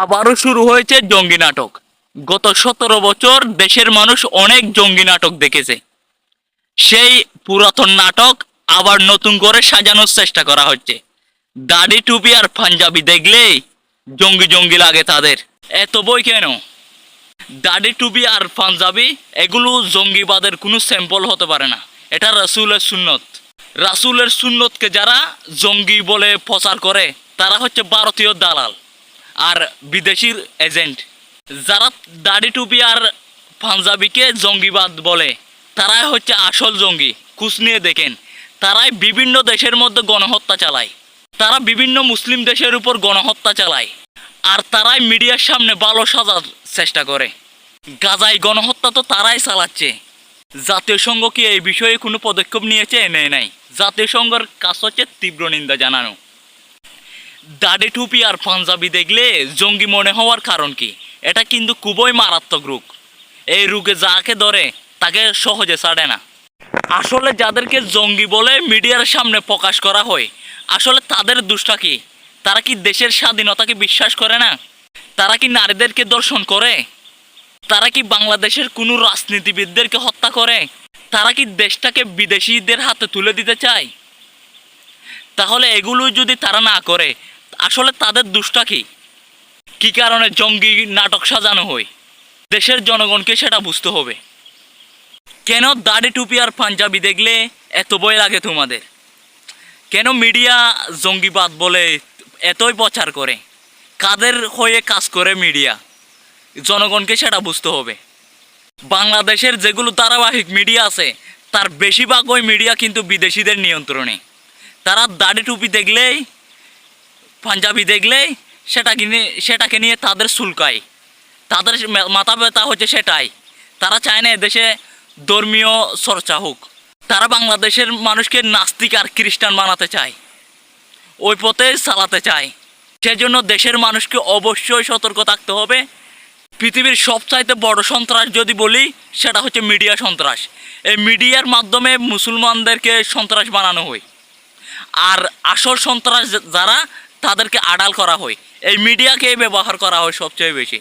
আবারও শুরু হয়েছে জঙ্গি নাটক। গত 17 বছর দেশের মানুষ অনেক জঙ্গি নাটক দেখেছে। সেই পুরাতন নাটক আবার নতুন করে সাজানোর চেষ্টা করা হচ্ছে। দাড়ি টুপি আর পাঞ্জাবি দেখলেই জঙ্গি জঙ্গি লাগে তাদের। এত বই কেন? দাড়ি টুপি আর পাঞ্জাবি এগুলো জঙ্গিবাদের কোনো স্যাম্পল হতে পারে না। এটা রাসূলের সুন্নত। রাসূলের সুন্নতকে যারা জঙ্গি বলে প্রচার করে তারা হচ্ছে ভারতীয় দালাল আর বিদেশির এজেন্ট। যারা দাড়ি টুপি আর পাঞ্জাবিকে জঙ্গিবাদ বলে তারাই হচ্ছে আসল জঙ্গি। খোঁজ নিয়ে দেখেন, তারাই বিভিন্ন দেশের মধ্যে গণহত্যা চালায়, তারা বিভিন্ন মুসলিম দেশের উপর গণহত্যা চালায়, আর তারাই মিডিয়ার সামনে ভালো সাজার চেষ্টা করে। গাজায় গণহত্যা তো তারাই চালাচ্ছে। জাতীয় সংঘ কি এই বিষয়ে কোনো পদক্ষেপ নিয়েছে? নেয় নাই। জাতীয় সংঘের কাজ হচ্ছে তীব্র নিন্দা জানানো। দাড়ি টুপি আর পাঞ্জাবি দেখলে জঙ্গি মনে হওয়ার কারণ কি? এটা কিন্তু খুবই মারাত্মক রোগ। এই রোগে যাকে ধরে তাকে সহজে ছাড়ে না। আসলে যাদেরকে জঙ্গি বলে মিডিয়ার সামনে প্রকাশ করা হয়, আসলে তাদের দোষটা কি? তারা কি দেশের স্বাধীনতাকে বিশ্বাস করে না? তারা কি নারীদেরকে ধর্ষণ করে? তারা কি বাংলাদেশের কোনো রাজনীতিবিদদেরকে হত্যা করে? তারা কি দেশটাকে বিদেশিদের হাতে তুলে দিতে চায়? তাহলে এগুলো যদি তারা না করে, আসলে তাদের দোষটা কি? কি কারণে জঙ্গি নাটক সাজানো হয়? দেশের জনগণকে সেটা বুঝতে হবে। কেন দাড়ি টুপি আর পাঞ্জাবি দেখলে এত ভয় লাগে তোমাদের? কেন মিডিয়া জঙ্গিবাদ বলে এতই প্রচার করে? কাদের হয়ে কাজ করে মিডিয়া? জনগণকে সেটা বুঝতে হবে। বাংলাদেশের যেগুলো ধারাবাহিক মিডিয়া আছে তার বেশিরভাগ ওই মিডিয়া কিন্তু বিদেশিদের নিয়ন্ত্রণে। তারা দাড়ি টুপি দেখলেই, পাঞ্জাবি দেখলেই সেটাকে নিয়ে তাদের চুলকায়, তাদের মাথা ব্যথা হচ্ছে সেটাই। তারা চায় না এদেশে ধর্মীয় চর্চা হোক। তারা বাংলাদেশের মানুষকে নাস্তিক আর খ্রিস্টান বানাতে চায়, ওই পথে চালাতে চায়। সেজন্য দেশের মানুষকে অবশ্যই সতর্ক থাকতে হবে। পৃথিবীর সবচাইতে বড় সন্ত্রাস যদি বলি, সেটা হচ্ছে মিডিয়া সন্ত্রাস। এই মিডিয়ার মাধ্যমে মুসলমানদেরকে সন্ত্রাস বানানো হয়, আর আসল সন্ত্রাস যারা তাদেরকে আড়াল করা হয়। এই মিডিয়াকে ব্যবহার করা হয় সবচেয়ে বেশি।